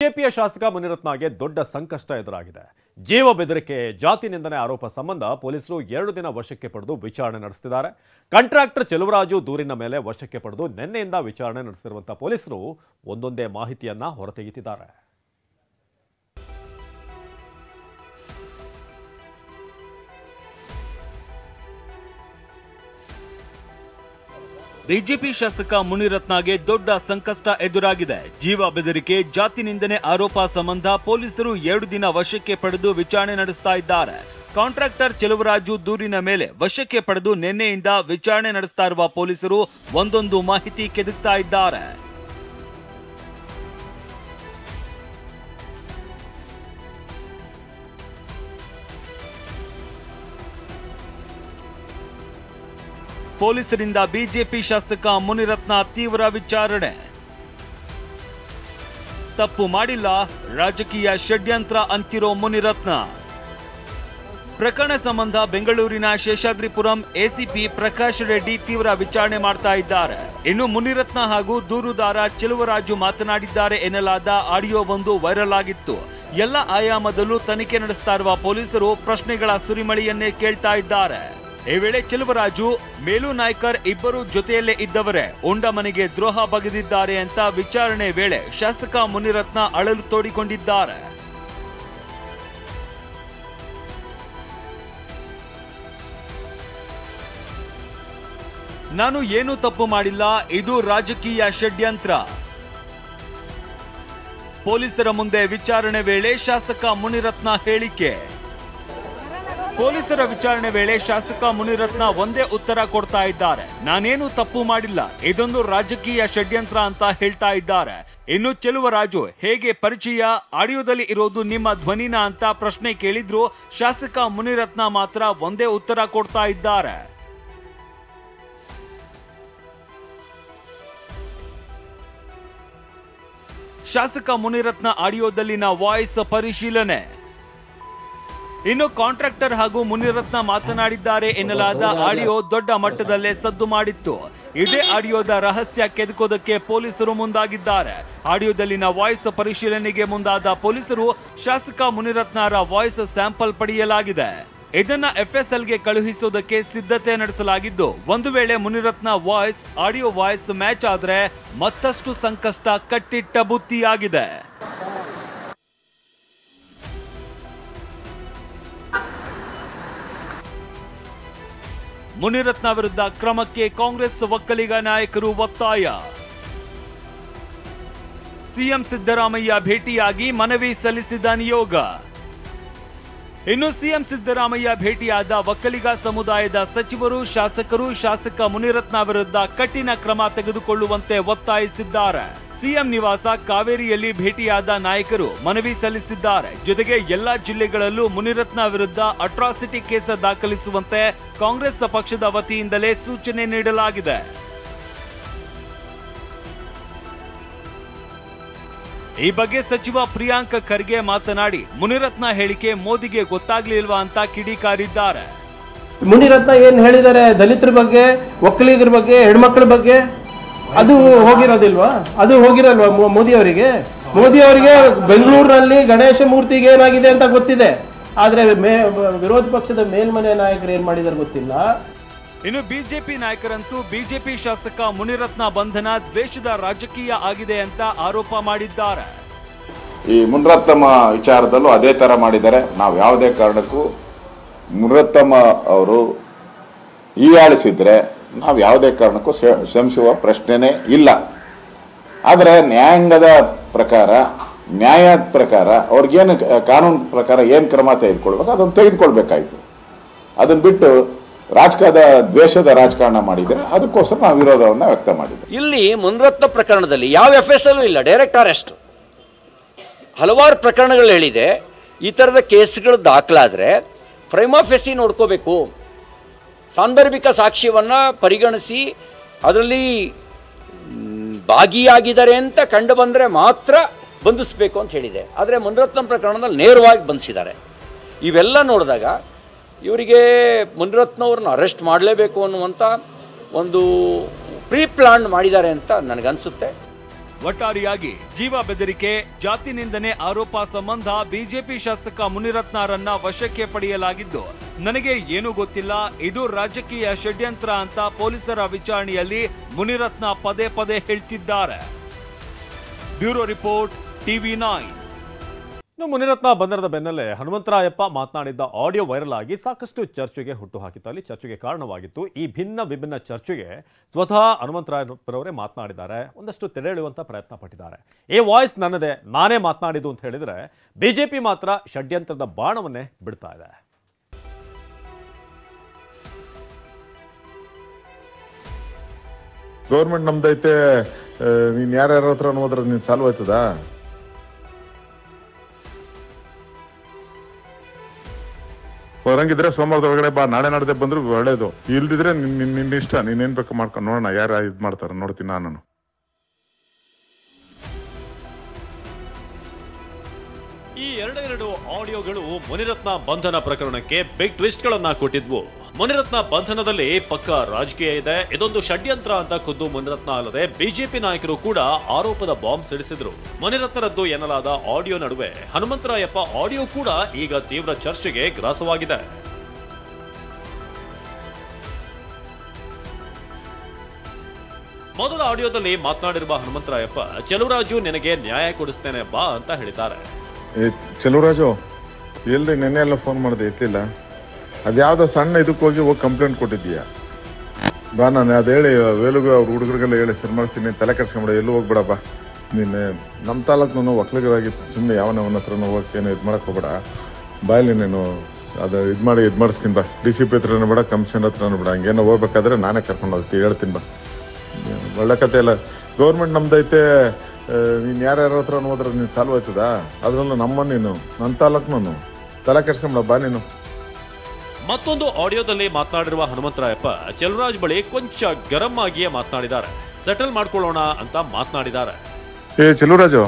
ಬಿಜೆಪಿಯ ಶಾಸಕ ಮುನಿರತ್ನಗೆ ದೊಡ್ಡ ಸಂಕಷ್ಟ ಎದುರಾಗಿದೆ. ಜೀವ ಬೆದರಿಕೆ, ಜಾತಿ ನಿಂದನೆ ಆರೋಪ ಸಂಬಂಧ ಪೊಲೀಸರು 2 ದಿನ ವಶಕ್ಕೆ ಪಡೆದು ವಿಚಾರಣೆ ನಡೆಸುತ್ತಿದ್ದಾರೆ. ಕಾಂಟ್ರಾಕ್ಟರ್ ಚೆಲುವರಾಜು ದೂರಿನ ಮೇಲೆ ವಶಕ್ಕೆ ಪಡೆದು ನಿನ್ನೆಯಿಂದ ವಿಚಾರಣೆ ನಡೆಸಿರುವಂತಹ ಪೊಲೀಸರು ಒಂದೊಂದೇ ಮಾಹಿತಿಯನ್ನ ಹೊರತೆಗೆಯುತ್ತಿದ್ದಾರೆ. ಬಿಜೆಪಿ ಶಾಸಕ ಮುನಿರತ್ನಗೆ ದೊಡ್ಡ ಸಂಕಷ್ಟ ಎದುರಾಗಿದೆ. ಜೀವ ಬೆದರಿಕೆ, ಜಾತಿ ನಿಂದನೆ ಆರೋಪ ಸಂಬಂಧ ಪೊಲೀಸರು 2 ದಿನ ವಶಕ್ಕೆ ಪಡೆದು ವಿಚಾರಣೆ ನಡೆಸ್ತಾ ಇದ್ದಾರೆ. ಕಾಂಟ್ರಾಕ್ಟರ್ ಚೆಲುವರಾಜು ದೂರಿನ ಮೇಲೆ ವಶಕ್ಕೆ ಪಡೆದು ನಿನ್ನೆಯಿಂದ ವಿಚಾರಣೆ ನಡೆಸ್ತಾ ಇರುವ ಪೊಲೀಸರು ಒಂದೊಂದು ಮಾಹಿತಿ ಕೆದಕ್ತಾ ಇದ್ದಾರೆ. ಪೊಲೀಸರಿಂದ ಬಿಜೆಪಿ ಶಾಸಕ ಮುನಿರತ್ನ ತೀವ್ರ ವಿಚಾರಣೆ. ತಪ್ಪು ಮಾಡಿಲ್ಲ, ರಾಜಕೀಯ ಷಡ್ಯಂತ್ರ ಅಂತಿರೋ ಮುನಿರತ್ನ. ಪ್ರಕರಣ ಸಂಬಂಧ ಬೆಂಗಳೂರಿನ ಶೇಷಾದ್ರಿಪುರಂ ಎಸಿಪಿ ಪ್ರಕಾಶ್ ರೆಡ್ಡಿ ತೀವ್ರ ವಿಚಾರಣೆ ಮಾಡ್ತಾ ಇದ್ದಾರೆ. ಇನ್ನು ಮುನಿರತ್ನ ಹಾಗೂ ದೂರುದಾರ ಚೆಲುವರಾಜು ಮಾತನಾಡಿದ್ದಾರೆ ಎನ್ನಲಾದ ಆಡಿಯೋ ಒಂದು ವೈರಲ್ ಆಗಿತ್ತು. ಎಲ್ಲ ಆಯಾಮದಲ್ಲೂ ತನಿಖೆ ನಡೆಸ್ತಾ ಇರುವ ಪೊಲೀಸರು ಪ್ರಶ್ನೆಗಳ ಸುರಿಮಳೆಯನ್ನೇ ಕೇಳ್ತಾ ಇದ್ದಾರೆ. ಈ ವೇಳೆ ಚೆಲುವರಾಜು, ಮೇಲು ನಾಯ್ಕರ್ ಇಬ್ಬರು ಜೊತೆಯಲ್ಲೇ ಇದ್ದವರೇ ಉಂಡ ಮನೆಗೆ ದ್ರೋಹ ಬಗೆದಿದ್ದಾರೆ ಅಂತ ವಿಚಾರಣೆ ವೇಳೆ ಶಾಸಕ ಮುನಿರತ್ನ ಅಳಲು ತೋಡಿಕೊಂಡಿದ್ದಾರೆ. ನಾನು ಏನೂ ತಪ್ಪು ಮಾಡಿಲ್ಲ, ಇದು ರಾಜಕೀಯ ಷಡ್ಯಂತ್ರ. ಪೊಲೀಸರ ಮುಂದೆ ವಿಚಾರಣೆ ವೇಳೆ ಶಾಸಕ ಮುನಿರತ್ನ ಹೇಳಿಕೆ. ಪೊಲೀಸರ ವಿಚಾರಣೆ ವೇಳೆ ಶಾಸಕ ಮುನಿರತ್ನ ಒಂದೇ ಉತ್ತರ ಕೊಡ್ತಾ ಇದ್ದಾರೆ. ನಾನೇನು ತಪ್ಪು ಮಾಡಿಲ್ಲ, ಇದೊಂದು ರಾಜಕೀಯ ಷಡ್ಯಂತ್ರ ಅಂತ ಹೇಳ್ತಾ ಇದ್ದಾರೆ. ಇನ್ನು ಚೆಲುವರಾಜು ಹೇಗೆ ಪರಿಚಯ, ಆಡಿಯೋದಲ್ಲಿ ಇರೋದು ನಿಮ್ಮ ಧ್ವನಿನ ಅಂತ ಪ್ರಶ್ನೆ ಕೇಳಿದ್ರು ಶಾಸಕ ಮುನಿರತ್ನ ಮಾತ್ರ ಒಂದೇ ಉತ್ತರ ಕೊಡ್ತಾ ಇದ್ದಾರೆ. ಶಾಸಕ ಮುನಿರತ್ನ ಆಡಿಯೋದಲ್ಲಿನ ವಾಯ್ಸ್ ಪರಿಶೀಲನೆ. ಇನ್ನು ಕಾಂಟ್ರಾಕ್ಟರ್ ಹಾಗೂ ಮುನಿರತ್ನ ಮಾತನಾಡಿದ್ದಾರೆ ಎನ್ನಲಾದ ಆಡಿಯೋ ದೊಡ್ಡ ಮಟ್ಟದಲ್ಲೇ ಸದ್ದು ಮಾಡಿತ್ತು. ಇದೇ ಆಡಿಯೋದ ರಹಸ್ಯ ಕೆದಕೋದಕ್ಕೆ ಪೊಲೀಸರು ಮುಂದಾಗಿದ್ದಾರೆ. ಆಡಿಯೋದಲ್ಲಿನ ವಾಯ್ಸ್ ಪರಿಶೀಲನೆಗೆ ಮುಂದಾದ ಪೊಲೀಸರು ಶಾಸಕ ಮುನಿರತ್ನರ ವಾಯ್ಸ್ ಸ್ಯಾಂಪಲ್ ಪಡೆಯಲಾಗಿದೆ. ಇದನ್ನ ಎಫ್ಎಸ್ಎಲ್ಗೆ ಕಳುಹಿಸೋದಕ್ಕೆ ಸಿದ್ಧತೆ ನಡೆಸಲಾಗಿದ್ದು, ಒಂದು ವೇಳೆ Munirathna voice audio voice match ಆದ್ರೆ ಮತ್ತಷ್ಟು ಸಂಕಷ್ಟ ಕಟ್ಟಿಟ್ಟ ಬುತ್ತಿಯಾಗಿದೆ. ಮುನಿರತ್ನ ವಿರುದ್ಧ ಕ್ರಮಕ್ಕೆ ಕಾಂಗ್ರೆಸ್ ಒಕ್ಕಲಿಗ ನಾಯಕರು ಒತ್ತಾಯ. ಸಿಎಂ ಸಿದ್ದರಾಮಯ್ಯ ಭೇಟಿಯಾಗಿ ಮನವಿ ಸಲ್ಲಿಸಿದ ನಿಯೋಗ. ಇನ್ನು ಸಿಎಂ ಸಿದ್ದರಾಮಯ್ಯ ಭೇಟಿಯಾದ ಒಕ್ಕಲಿಗ ಸಮುದಾಯದ ಸಚಿವರು, ಶಾಸಕರು ಶಾಸಕ ಮುನಿರತ್ನ ವಿರುದ್ಧ ಕಠಿಣ ಕ್ರಮ ತೆಗೆದುಕೊಳ್ಳುವಂತೆ ಒತ್ತಾಯಿಸಿದ್ದಾರೆ. ಸಿಎಂ ನಿವಾಸ ಕಾವೇರಿಯಲ್ಲಿ ಭೇಟಿಯಾದ ನಾಯಕರು ಮನವಿ ಸಲ್ಲಿಸಿದ್ದಾರೆ. ಜೊತೆಗೆ ಎಲ್ಲಾ ಜಿಲ್ಲೆಗಳಲ್ಲೂ ಮುನಿರತ್ನ ವಿರುದ್ಧ ಅಟ್ರಾಸಿಟಿ ಕೇಸ್ ದಾಖಲಿಸುವಂತೆ ಕಾಂಗ್ರೆಸ್ ಪಕ್ಷದ ವತಿಯಿಂದಲೇ ಸೂಚನೆ ನೀಡಲಾಗಿದೆ. ಈ ಬಗ್ಗೆ ಸಚಿವ ಪ್ರಿಯಾಂಕ್ ಖರ್ಗೆ ಮಾತನಾಡಿ, ಮುನಿರತ್ನ ಹೇಳಿಕೆ ಮೋದಿಗೆ ಗೊತ್ತಾಗ್ಲಿಲ್ವಾ ಅಂತ ಕಿಡಿಕಾರಿದ್ದಾರೆ. ಮುನಿರತ್ನ ಏನ್ ಹೇಳಿದ್ದಾರೆ ದಲಿತರ ಬಗ್ಗೆ, ಒಕ್ಕಲಿಗರ ಬಗ್ಗೆ, ಹೆಣ್ಮಕ್ಳ ಬಗ್ಗೆ, ಅದು ಹೋಗಿರೋದಿಲ್ವಾ? ಅದು ಹೋಗಿರಲ್ವಾ ಮೋದಿ ಅವರಿಗೆ? ಮೋದಿ ಅವರಿಗೆ ಬೆಂಗಳೂರಿನಲ್ಲಿ ಗಣೇಶ ಮೂರ್ತಿಗೆ ಏನಾಗಿದೆ ಅಂತ ಗೊತ್ತಿದೆ. ಆದ್ರೆ ವಿರೋಧ ಪಕ್ಷದ ಮೇಲ್ಮನೆ ನಾಯಕರು ಏನ್ ಮಾಡಿದಾರೆ ಗೊತ್ತಿಲ್ಲ. ಇನ್ನು ಬಿಜೆಪಿ ನಾಯಕರಂತೂ ಬಿಜೆಪಿ ಶಾಸಕ ಮುನಿರತ್ನ ಬಂಧನ ದ್ವೇಷದ ರಾಜಕೀಯ ಆಗಿದೆ ಅಂತ ಆರೋಪ ಮಾಡಿದ್ದಾರೆ. ಈ ಮುನಿರತ್ನಮ್ಮ ವಿಚಾರದಲ್ಲೂ ಅದೇ ತರ ಮಾಡಿದ್ದಾರೆ. ನಾವು ಯಾವುದೇ ಕಾರಣಕ್ಕೂ ಮುನಿರತ್ನಮ್ಮ ಅವರು ಹೀಯಾಳಿಸಿದ್ರೆ ನಾವು ಯಾವುದೇ ಕಾರಣಕ್ಕೂ ಶ್ರಮಿಸುವ ಪ್ರಶ್ನೆನೇ ಇಲ್ಲ. ಆದರೆ ನ್ಯಾಯಾಂಗದ ಪ್ರಕಾರ, ನ್ಯಾಯದ ಪ್ರಕಾರ ಅವ್ರಿಗೇನು ಕಾನೂನು ಪ್ರಕಾರ ಏನು ಕ್ರಮ ತೆಗೆದುಕೊಳ್ಬೇಕು ಅದನ್ನು ತೆಗೆದುಕೊಳ್ಬೇಕಾಯ್ತು. ಅದನ್ನು ಬಿಟ್ಟು ರಾಜಕಾರಣದ ದ್ವೇಷದ ರಾಜಕಾರಣ ಮಾಡಿದರೆ ಅದಕ್ಕೋಸ್ಕರ ನಾವು ವಿರೋಧವನ್ನು ವ್ಯಕ್ತ ಮಾಡಿದ್ವಿ. ಇಲ್ಲಿ ಮುನಿರತ್ನ ಪ್ರಕರಣದಲ್ಲಿ ಯಾವ ಎಫ್ಎಸ್ಎಲ್ ಇಲ್ಲ, ಡೈರೆಕ್ಟ್ ಅರೆಸ್ಟ್. ಹಲವಾರು ಪ್ರಕರಣಗಳು ಹೇಳಿದೆ. ಈ ಥರದ ಕೇಸ್ಗಳು ದಾಖಲಾದರೆ ಪ್ರೈಮಾ ಫೇಸಿ ನೋಡ್ಕೋಬೇಕು, ಸಾಂದರ್ಭಿಕ ಸಾಕ್ಷ್ಯವನ್ನು ಪರಿಗಣಿಸಿ ಅದರಲ್ಲಿ ಭಾಗಿಯಾಗಿದ್ದಾರೆ ಅಂತ ಕಂಡು ಬಂದರೆ ಮಾತ್ರ ಬಂಧಿಸಬೇಕು ಅಂತ ಹೇಳಿದೆ. ಆದರೆ ಮುನಿರತ್ನ ಪ್ರಕರಣದಲ್ಲಿ ನೇರವಾಗಿ ಬಂಧಿಸಿದ್ದಾರೆ. ಇವೆಲ್ಲ ನೋಡಿದಾಗ ಇವರಿಗೆ ಮುನಿರತ್ನವ್ರನ್ನ ಅರೆಸ್ಟ್ ಮಾಡಲೇಬೇಕು ಅನ್ನುವಂಥ ಒಂದು ಪ್ರೀ ಪ್ಲಾನ್ ಮಾಡಿದ್ದಾರೆ ಅಂತ ನನಗನ್ಸುತ್ತೆ. ಒಟ್ಟಾರೆಯಾಗಿ ಜೀವ ಬೆದರಿಕೆ, ಜಾತಿ ನಿಂದನೆ ಆರೋಪ ಸಂಬಂಧ ಬಿಜೆಪಿ ಶಾಸಕ ಮುನಿರತ್ನರನ್ನ ವಶಕ್ಕೆ ಪಡೆಯಲಾಗಿದ್ದು, ನನಗೆ ಏನೂ ಗೊತ್ತಿಲ್ಲ, ಇದು ರಾಜಕೀಯ ಷಡ್ಯಂತ್ರ ಅಂತ ಪೊಲೀಸರ ವಿಚಾರಣೆಯಲ್ಲಿ ಮುನಿರತ್ನ ಪದೇ ಪದೇ ಹೇಳ್ತಿದ್ದಾರೆ. Bureau report, TV9. ಇನ್ನು ಮುನಿರತ್ನ ಬಂಧನದ ಬೆನ್ನಲ್ಲೇ ಹನುಮಂತರಾಯಪ್ಪ ಮಾತನಾಡಿದ್ದ ಆಡಿಯೋ ವೈರಲ್ ಆಗಿ ಸಾಕಷ್ಟು ಚರ್ಚೆಗೆ ಹುಟ್ಟು ಹಾಕಿತ್ತು. ಅಲ್ಲಿ ಚರ್ಚೆಗೆ ಕಾರಣವಾಗಿತ್ತು. ಈ ವಿಭಿನ್ನ ಚರ್ಚೆಗೆ ಸ್ವತಃ ಹನುಮಂತರಾಯಪ್ಪರವರೇ ಮಾತನಾಡಿದ್ದಾರೆ, ಒಂದಷ್ಟು ತೆರೆ ಎಳೆಯುವಂಥ ಪ್ರಯತ್ನ ಪಟ್ಟಿದ್ದಾರೆ. ಈ ವಾಯ್ಸ್ ನನ್ನದೇ, ನಾನೇ ಮಾತನಾಡಿದ್ದು ಅಂತ ಹೇಳಿದರೆ ಬಿಜೆಪಿ ಮಾತ್ರ ಷಡ್ಯಂತ್ರದ ಬಾಣವನ್ನೇ ಬಿಡ್ತಾ ಇದೆ. ಗೌರ್ಮೆಂಟ್ ನಮ್ದೈತೆ, ನೀನ್ ಯಾರ್ಯಾರ ಹತ್ರ ಹೋದ್ರೆ ನೀನ್ ಸಾಲ್ವ್ ಆಯ್ತದ? ಹೊರಂಗಿದ್ರೆ ಸೋಮವಾರದೊಳಗಡೆ ಬಾ, ನಾಳೆ ನಾಡ್ದೆ ಬಂದ್ರು ಒಳ್ಳೇದು. ಇಲ್ದಿದ್ರೆ ನಿನ್ನ ಇಷ್ಟ, ನೀನೇನ್ ಬೇಕು ಮಾಡ್ಕೊಂಡು ನೋಡೋಣ ಯಾರು ಇದ್ ಮಾಡ್ತಾರ ನೋಡ್ತೀನಿ ನಾನು. ಈ ಎರಡೆರಡು ಆಡಿಯೋಗಳು ಮುನಿರತ್ನ ಬಂಧನ ಪ್ರಕರಣಕ್ಕೆ ಬಿಗ್ ಟ್ವಿಸ್ಟ್ಗಳನ್ನ ಕೊಟ್ಟಿದ್ವು. ಮುನಿರತ್ನ ಬಂಧನದಲ್ಲಿ ಪಕ್ಕ ರಾಜಕೀಯ ಇದೆ, ಇದೊಂದು ಷಡ್ಯಂತ್ರ ಅಂತ ಖುದ್ದು ಮುನಿರತ್ನ ಅಲ್ಲದೆ ಬಿಜೆಪಿ ನಾಯಕರು ಕೂಡ ಆರೋಪದ ಬಾಂಬ್ ಸಿಡಿಸಿದ್ರು. ಮುನಿರತ್ನರದ್ದು ಎನ್ನಲಾದ ಆಡಿಯೋ ನಡುವೆ ಹನುಮಂತರಾಯಪ್ಪ ಆಡಿಯೋ ಕೂಡ ಈಗ ತೀವ್ರ ಚರ್ಚೆಗೆ ಗ್ರಾಸವಾಗಿದೆ. ಮೊದಲ ಆಡಿಯೋದಲ್ಲಿ ಮಾತನಾಡಿರುವ ಹನುಮಂತರಾಯಪ್ಪ, ಚೆಲುವರಾಜು ನಿನಗೆ ನ್ಯಾಯ ಕೊಡಿಸ್ತೇನೆ ಬಾ ಅಂತ ಹೇಳಿದ್ದಾರೆ. ಚೆಲುವರಾಜು ಎಲ್ರಿ ನೆನ್ನೆ ಎಲ್ಲ ಫೋನ್ ಮಾಡಿದೆ, ಎತ್ತಿಲ್ಲ. ಅದ್ಯಾವುದೋ ಸಣ್ಣ ಇದಕ್ಕೆ ಹೋಗಿ ಕಂಪ್ಲೇಂಟ್ ಕೊಟ್ಟಿದ್ದೀಯ ಬಾ, ನಾನು ಅದು ಹೇಳಿ ವೇಲುಗೂ ಅವ್ರ ಹುಡುಗರಿಗೆಲ್ಲ ಹೇಳಿ ಸರಿ ಮಾಡಿಸ್ತೀನಿ, ತಲೆ ಕೆಡ್ಸ್ಕೊಂಬಿಡ, ಎಲ್ಲೂ ಹೋಗ್ಬೇಡ ಬಾ. ನೀನು ನಮ್ಮ ತಾಲೂಕು ಒಕ್ಕಲಿಗರಾಗಿ ಸುಮ್ಮನೆ ಯಾವನವನ ಹತ್ರ ಹೋಗಕ್ಕೇನು ಇದು ಮಾಡಕ್ಕೆ ಹೋಗ್ಬೇಡ, ಬಾಯಲ್ಲಿ ನೀನು ಅದು ಇದು ಮಾಡಿಸ್ತೀನಿ ಬಾ. DCP ಹತ್ರನೂ ಬೇಡ, ಕಮಿಷನರ್ ಹತ್ರನೂ ಬೇಡ, ಹಂಗೇನೋ ಹೋಗ್ಬೇಕಾದ್ರೆ ನಾನೇ ಕರ್ಕೊಂಡು ಹೋಗ್ತೀನಿ, ಹೇಳ್ತೀನಿ ಬಾ. ಒಳ್ಳೆ ಕತೆ ಇಲ್ಲ. ಗೌರ್ಮೆಂಟ್ ನಮ್ದೈತೆ, ನೀನು ಯಾರ್ಯಾರ ಹತ್ರ ಹೋದ್ರೆ ನೀನು ಸಾಲ್ವ್ ಆಯ್ತದ? ಅದ್ರಲ್ಲೂ ನಮ್ಮ ನೀನು ನನ್ನ ತಾಲೂಕು ತಲೆ ಕೆಡ್ಸ್ಕೊಂಬಿಡ ಬಾ ನೀನು. ಮತ್ತೊಂದು ಆಡಿಯೋದಲ್ಲಿ ಮಾತನಾಡಿರುವ ಹನುಮಂತರಾಯಪ್ಪ ಚೆಲುವರಾಜ್ ಬಳಿ ಕೊಂಚ ಗರಂ ಆಗಿಯೇ ಮಾತನಾಡಿದ್ದಾರೆ. ಸೆಟಲ್ ಮಾಡ್ಕೊಳ್ಳೋಣ ಅಂತ ಮಾತನಾಡಿದ್ದಾರೆ. ಚೆಲುವರಾಜು,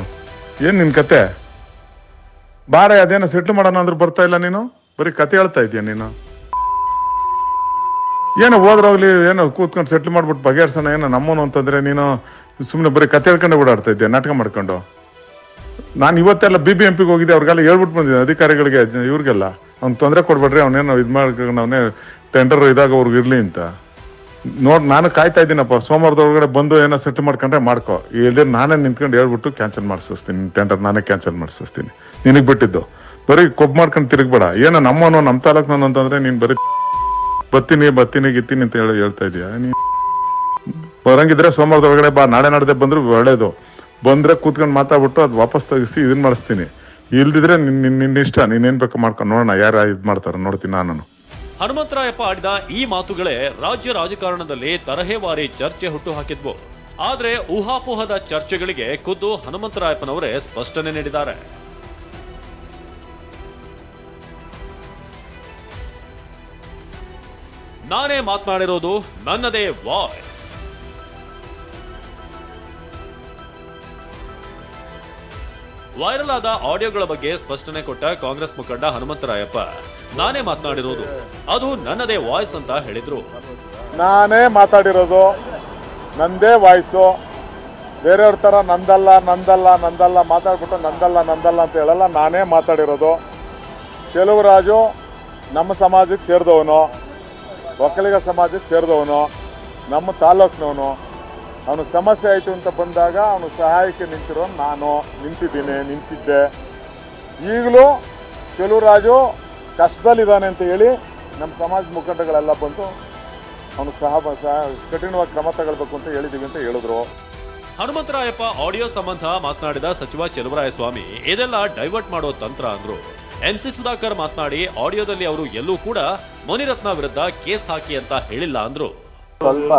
ಏನ್ ನಿನ್ ಕತೆ? ಬಾರೆ ಅದೇನೋ ಸೆಟ್ಲ್ ಮಾಡೋಣ ಅಂದ್ರೆ ಬರ್ತಾ ಇಲ್ಲ, ನೀನು ಬರೀ ಕತೆ ಹೇಳ್ತಾ ಇದೀಯ. ನೀನು ಏನೋ ಹೋದ್ರೋಗ್ಲಿ, ಏನೋ ಕೂತ್ಕೊಂಡು ಸೆಟ್ಲ್ ಮಾಡ್ಬಿಟ್ಟು ಬಗೆಹರ್ಸೋಣ ಏನೋ ನಮ್ಮನು ಅಂತಂದ್ರೆ ನೀನು ಸುಮ್ಮನೆ ಬರೀ ಕತೆ ಹೇಳ್ಕೊಂಡೆ ಓಡಾಡ್ತಾ ಇದ್ದೆ, ನಾಟಕ ಮಾಡ್ಕೊಂಡು. ನಾನು ಇವತ್ತೆಲ್ಲ BBMPಗೆ ಹೋಗಿದ್ದೆ, ಅವ್ರಿಗೆಲ್ಲ ಹೇಳ್ಬಿಟ್ಟು ಬಂದಿದ್ದೆ ಅಧಿಕಾರಿಗಳಿಗೆ, ಇವ್ರಿಗೆಲ್ಲ ಅವ್ನು ತೊಂದರೆ ಕೊಡ್ಬೇಡ್ರಿ, ಅವನೇನೋ ಇದು ಮಾಡ್ಕೊಂಡು ಅವನೇ ಟೆಂಡರ್ ಇದಾಗ ಅವ್ರಿಗೆ ಇರ್ಲಿ ಅಂತ. ನಾನು ಕಾಯ್ತಾ ಇದ್ದೀನಪ್ಪ, ಸೋಮವಾರದೊಳಗಡೆ ಬಂದು ಏನೋ ಸೆಟ್ ಮಾಡ್ಕೊಂಡ್ರೆ ಮಾಡ್ಕೊ, ಇಲ್ಲದೆ ನಾನೇ ನಿಂತ್ಕೊಂಡು ಹೇಳ್ಬಿಟ್ಟು ಕ್ಯಾನ್ಸಲ್ ಮಾಡಿಸ್ತೀನಿ, ಟೆಂಡರ್ ನಾನೇ ಕ್ಯಾನ್ಸಲ್ ಮಾಡಿಸ್ತೀನಿ. ನಿನಗೆ ಬಿಟ್ಟಿದ್ದು ಬರೀ ಕೊಬ್ಬು ಮಾಡ್ಕೊಂಡು ತಿರುಗಬೇಡ. ಏನೋ ನಮ್ಮನು ನಮ್ಮ ತಾಲೂಕು ಅಂತಂದ್ರೆ ನೀನು ಬರೀ ಬತ್ತೀನಿ ಗಿತ್ತೀನಿ ಅಂತ ಹೇಳ್ತಾ ಇದೀಯ. ನೀನು ಹೊರಂಗಿದ್ರೆ ಸೋಮವಾರದೊಳಗಡೆ ಬಾ, ನಾಳೆ ನಾಡ್ದೆ ಬಂದ್ರು ಒಳ್ಳೇದು. ಬಂದ್ರೆ ಕೂತ್ಕೊಂಡು ಮಾತಾಡ್ಬಿಟ್ಟು ಅದು ವಾಪಸ್ ತೆಗಿಸಿ ಇದನ್ನ ಮಾಡಿಸ್ತೀನಿ. ಇಲ್ದಿದ್ರೆ ನಿನ್ನ ಇಷ್ಟ, ನೀನೇನ್ ಬೇಕು ಮಾಡ್ಕೊಂಡು ನೋಡೋಣ ಯಾರು ಇದು ಮಾಡ್ತಾರ ನೋಡ್ತೀನಿ ನಾನು. ಹನುಮಂತರಾಯಪ್ಪ ಆಡಿದ ಈ ಮಾತುಗಳೇ ರಾಜ್ಯ ರಾಜಕಾರಣದಲ್ಲಿ ತರಹೇವಾರಿ ಚರ್ಚೆ ಹುಟ್ಟು ಹಾಕಿದ್ವು. ಆದ್ರೆ ಊಹಾಪೋಹದ ಚರ್ಚೆಗಳಿಗೆ ಖುದ್ದು ಹನುಮಂತರಾಯಪ್ಪನವರೇ ಸ್ಪಷ್ಟನೆ ನೀಡಿದ್ದಾರೆ. ನಾನೇ ಮಾತನಾಡಿರೋದು, ನನ್ನದೇ ವಾಯ್ಸ್. ವೈರಲ್ ಆದ ಆಡಿಯೋಗಳ ಬಗ್ಗೆ ಸ್ಪಷ್ಟನೆ ಕೊಟ್ಟ ಕಾಂಗ್ರೆಸ್ ಮುಖಂಡ ಹನುಮಂತರಾಯಪ್ಪ, ನಾನೇ ಮಾತನಾಡಿರೋದು, ಅದು ನನ್ನದೇ ವಾಯ್ಸ್ ಅಂತ ಹೇಳಿದ್ರು. ನಾನೇ ಮಾತಾಡಿರೋದು, ನಂದೇ ವಾಯ್ಸು, ಬೇರೆಯವ್ರ ಥರ ನಂದಲ್ಲ ಮಾತಾಡ್ಬಿಟ್ಟು ನಂದಲ್ಲ ಅಂತ ಹೇಳಲ್ಲ. ನಾನೇ ಮಾತಾಡಿರೋದು. ಚೆಲುವರಾಜು ನಮ್ಮ ಸಮಾಜಕ್ಕೆ ಸೇರಿದವನು, ಒಕ್ಕಲಿಗ ಸಮಾಜಕ್ಕೆ ಸೇರಿದವನು, ನಮ್ಮ ತಾಲೂಕಿನವನು. ಅವನು ಸಮಸ್ಯೆ ಆಯಿತು ಅಂತ ಬಂದಾಗ ಅವನು ಸಹಾಯಕ್ಕೆ ನಿಂತಿರೋ ನಾನು ನಿಂತಿದ್ದೆ. ಈಗಲೂ ಚೆಲುವರಾಜು ಕಷ್ಟದಲ್ಲಿದ್ದಾನೆ ಅಂತ ಹೇಳಿ ನಮ್ಮ ಸಮಾಜ ಮುಖಂಡಗಳೆಲ್ಲ ಬಂದು ಅವನು ಕಠಿಣವಾಗಿ ಕ್ರಮ ತಗೊಳ್ಬೇಕು ಅಂತ ಹೇಳಿದ್ದೀವಿ ಅಂತ ಹೇಳಿದ್ರು. ಹನುಮಂತರಾಯಪ್ಪ ಆಡಿಯೋ ಸಂಬಂಧ ಮಾತನಾಡಿದ ಸಚಿವ ಚೆಲುವರಾಯಸ್ವಾಮಿ, ಇದೆಲ್ಲ ಡೈವರ್ಟ್ ಮಾಡೋ ತಂತ್ರ ಅಂದ್ರು. MC ಸುಧಾಕರ್ ಮಾತನಾಡಿ, ಆಡಿಯೋದಲ್ಲಿ ಅವರು ಎಲ್ಲೂ ಕೂಡ ಮುನಿರತ್ನ ವಿರುದ್ಧ ಕೇಸ್ ಹಾಕಿ ಅಂತ ಹೇಳಿಲ್ಲ ಅಂದ್ರು. ಸ್ವಲ್ಪ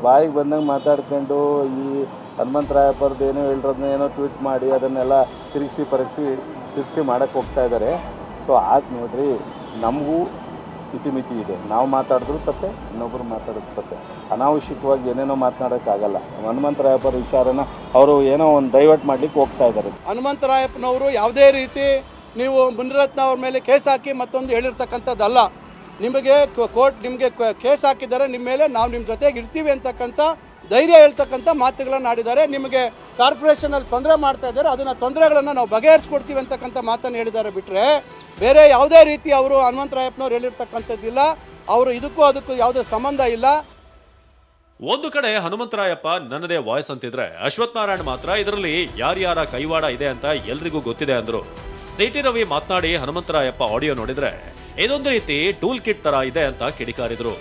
ಬಾಯಿಗೆ ಬಂದಂಗೆ ಮಾತಾಡ್ಕೊಂಡು ಈ ಹನುಮಂತರಾಯಪ್ಪರದ್ದು ಏನೋ ಹೇಳಿರೋದನ್ನ ಏನೋ ಟ್ವೀಟ್ ಮಾಡಿ ಅದನ್ನೆಲ್ಲ ತಿರುಗಿಸಿ ಚರ್ಚೆ ಮಾಡೋಕ್ಕೆ ಹೋಗ್ತಾ ಇದ್ದಾರೆ. ಸೊ ಆಯ್ತು ನೋಡ್ರಿ, ನಮಗೂ ಇತಿಮಿತಿ ಇದೆ. ನಾವು ಮಾತಾಡಿದ್ರು ತಪ್ಪೆ, ಇನ್ನೊಬ್ಬರು ಮಾತಾಡೋದು ತಪ್ಪೆ. ಅನಾವಶ್ಯಕವಾಗಿ ಏನೇನೋ ಮಾತನಾಡೋಕ್ಕಾಗಲ್ಲ. ಹನುಮಂತರಾಯಪ್ಪರ ವಿಚಾರನ ಅವರು ಏನೋ ಒಂದು ಡೈವರ್ಟ್ ಮಾಡಲಿಕ್ಕೆ ಹೋಗ್ತಾ ಇದ್ದಾರೆ. ಹನುಮಂತರಾಯಪ್ಪನವರು ಯಾವುದೇ ರೀತಿ ನೀವು ಮುನಿರತ್ನ ಅವ್ರ ಮೇಲೆ ಕೇಸ್ ಹಾಕಿ ಮತ್ತೊಂದು ಹೇಳಿರ್ತಕ್ಕಂಥದ್ದಲ್ಲ. ನಿಮಗೆ ಕೋರ್ಟ್ ನಿಮಗೆ ಕೇಸ್ ಹಾಕಿದ್ದಾರೆ, ನಿಮ್ಮ ಮೇಲೆ ನಾವು ನಿಮ್ಮ ಜೊತೆಗೆ ಇರ್ತೀವಿ ಅಂತಕ್ಕಂಥ ಧೈರ್ಯ ಹೇಳ್ತಕ್ಕಂಥ ಮಾತುಗಳನ್ನು ಆಡಿದ್ದಾರೆ. ನಿಮಗೆ ಕಾರ್ಪೊರೇಷನಲ್ಲಿ ತೊಂದರೆ ಮಾಡ್ತಾ ಇದ್ದಾರೆ, ಅದನ್ನು ತೊಂದರೆಗಳನ್ನು ನಾವು ಬಗೆಹರಿಸ್ಕೊಡ್ತೀವಿ ಅಂತಕ್ಕಂಥ ಮಾತನ್ನು ಹೇಳಿದ್ದಾರೆ. ಬಿಟ್ಟರೆ ಬೇರೆ ಯಾವುದೇ ರೀತಿ ಅವರು ಹನುಮಂತರಾಯಪ್ಪನವ್ರು ಹೇಳಿರ್ತಕ್ಕಂಥದ್ದಿಲ್ಲ. ಅವರು ಇದಕ್ಕೂ ಅದಕ್ಕೂ ಯಾವುದೇ ಸಂಬಂಧ ಇಲ್ಲ. ಒಂದು ಕಡೆ ಹನುಮಂತರಾಯಪ್ಪ ನನ್ನದೇ ವಾಯ್ಸ್ ಅಂತಿದ್ರೆ, ಅಶ್ವಥ್ ನಾರಾಯಣ್ ಮಾತ್ರ ಇದರಲ್ಲಿ ಯಾರ್ಯಾರ ಕೈವಾಡ ಇದೆ ಅಂತ ಎಲ್ರಿಗೂ ಗೊತ್ತಿದೆ ಅಂದ್ರು. ಸಿಟಿ ರವಿ ಮಾತನಾಡಿ ಹನುಮಂತರಾಯಪ್ಪ ಆಡಿಯೋ ನೋಡಿದ್ರೆ ಇದೊಂದು ರೀತಿ ಟೂಲ್ ಕಿಟ್ ತರ ಇದೆ ಅಂತ ಕಿಡಿಕಾರಿದ್ರು.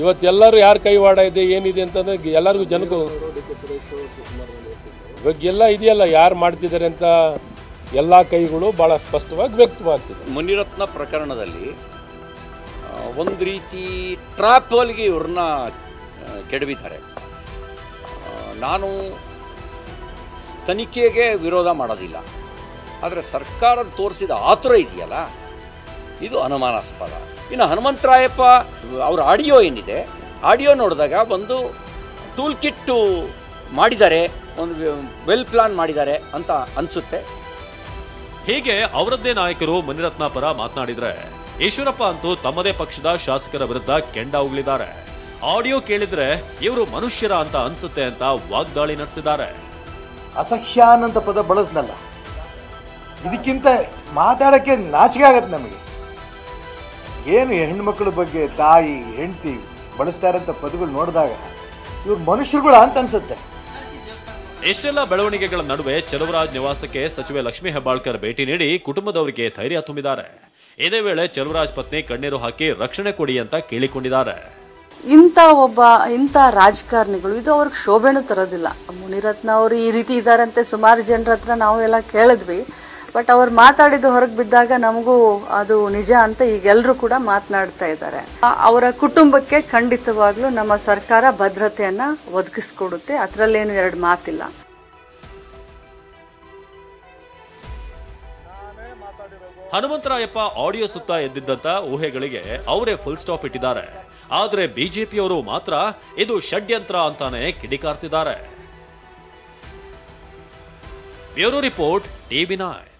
ಇವತ್ತೆಲ್ಲರೂ ಯಾರ ಕೈವಾಡ ಇದೆ ಏನಿದೆ ಅಂತಂದ್ರೆ ಎಲ್ಲರಿಗೂ ಜನಕ್ಕೂ ಇವಾಗೆಲ್ಲ ಇದೆಯಲ್ಲ, ಯಾರು ಮಾಡ್ತಿದ್ದಾರೆ ಅಂತ ಎಲ್ಲ ಕೈಗಳು ಭಾಳ ಸ್ಪಷ್ಟವಾಗಿ ವ್ಯಕ್ತವಾಗ್ತಿದೆ. ಮುನಿರತ್ನ ಪ್ರಕರಣದಲ್ಲಿ ಒಂದು ರೀತಿ ಟ್ರಾಪ್ ಹೋಲ್ಗೆ ಇವ್ರನ್ನ ಕೆಡವಿದ್ದಾರೆ. ನಾನು ತನಿಖೆಗೆ ವಿರೋಧ ಮಾಡೋದಿಲ್ಲ, ಆದರೆ ಸರ್ಕಾರ ತೋರಿಸಿದ ಆತುರ ಇದೆಯಲ್ಲ, ಇದು ಅನುಮಾನಾಸ್ಪದ. ಇನ್ನು ಹನುಮಂತರಾಯಪ್ಪ ಅವ್ರ ಆಡಿಯೋ ಏನಿದೆ, ಆಡಿಯೋ ನೋಡಿದಾಗ ಒಂದು ಟೂಲ್ ಕಿಟ್ಟು ಮಾಡಿದ್ದಾರೆ, ಒಂದು ವೆಲ್ ಪ್ಲಾನ್ ಮಾಡಿದ್ದಾರೆ ಅಂತ ಅನಿಸುತ್ತೆ. ಹೀಗೆ ಅವರದ್ದೇ ನಾಯಕರು ಮುನಿರತ್ನ ಪರ ಮಾತನಾಡಿದ್ರೆ, ಈಶ್ವರಪ್ಪ ಅಂತೂ ತಮ್ಮದೇ ಪಕ್ಷದ ಶಾಸಕರ ವಿರುದ್ಧ ಕೆಂಡ ಉಗುಳಿದ್ದಾರೆ. ಆಡಿಯೋ ಕೇಳಿದ್ರೆ ಇವರು ಮನುಷ್ಯರ ಅಂತ ಅನ್ಸುತ್ತೆ ಅಂತ ವಾಗ್ದಾಳಿ ನಡೆಸಿದ್ದಾರೆ. ಅಸಹ್ಯಾನ್ ಅಂತ ಪದ ಬಳಸ್ನಲ್ಲ, ಇದಕ್ಕಿಂತ ಮಾತಾಡೋಕ್ಕೆ ನಾಚಿಕೆ ಆಗತ್ತೆ ನಮಗೆ. ಏನು ಹೆಣ್ಮಕ್ಳ ಬಗ್ಗೆ ತಾಯಿ ಹೆಂಡತಿ ಬಳಸ್ತಾರಂತ ಪದಗಳು ನೋಡಿದಾಗ ಇವ್ರು ಮನುಷ್ಯರುಗಳ ಅಂತ ಅನ್ಸುತ್ತೆ. ಇಷ್ಟೆಲ್ಲ ಬೆಳವಣಿಗೆಗಳ ನಡುವೆ ಚೆಲುವರಾಜ್ ನಿವಾಸಕ್ಕೆ ಸಚಿವೆ ಲಕ್ಷ್ಮೀ ಹೆಬ್ಬಾಳ್ಕರ್ ಭೇಟಿ ನೀಡಿ ಕುಟುಂಬದವರಿಗೆ ಧೈರ್ಯ ತುಂಬಿದ್ದಾರೆ. ಇದೇ ವೇಳೆ ಚೆಲುವರಾಜ್ ಪತ್ನಿ ಕಣ್ಣೀರು ಹಾಕಿ ರಕ್ಷಣೆ ಕೊಡಿ ಅಂತ ಕೇಳಿಕೊಂಡಿದ್ದಾರೆ. ಇಂಥ ರಾಜಕಾರಣಿಗಳು ಇದು ಅವ್ರಿಗೆ ಶೋಭೆನೂ ತರೋದಿಲ್ಲ. ಮುನಿರತ್ನ ಅವರು ಈ ರೀತಿ ಇದ್ದಾರಂತೆ ಸುಮಾರು ಜನರ ಹತ್ರ ನಾವು ಎಲ್ಲ ಕೇಳಿದ್ವಿ. ಬಟ್ ಅವ್ರು ಮಾತಾಡಿದ್ದು ಹೊರಗೆ ಬಿದ್ದಾಗ ನಮಗೂ ಅದು ನಿಜ ಅಂತ ಈಗ ಎಲ್ಲರೂ ಕೂಡ ಮಾತನಾಡ್ತಾ ಇದ್ದಾರೆ. ಅವರ ಕುಟುಂಬಕ್ಕೆ ಖಂಡಿತವಾಗ್ಲೂ ನಮ್ಮ ಸರ್ಕಾರ ಭದ್ರತೆಯನ್ನ ಒದಗಿಸ್ಕೊಡುತ್ತೆ, ಅದರಲ್ಲೇನು ಎರಡು ಮಾತಿಲ್ಲ. ಹನುಮಂತರಾಯಪ್ಪ ಆಡಿಯೋ ಸುತ್ತ ಎದ್ದಿದ್ದಂತ ಊಹೆಗಳಿಗೆ ಅವರೇ ಫುಲ್ ಸ್ಟಾಪ್ ಇಟ್ಟಿದ್ದಾರೆ. ಆದ್ರೆ ಬಿಜೆಪಿಯವರು ಮಾತ್ರ ಇದು ಷಡ್ಯಂತ್ರ ಅಂತಾನೆ ಕಿಡಿಕಾರ್ತಿದ್ದಾರೆ. Bureau report, TV9.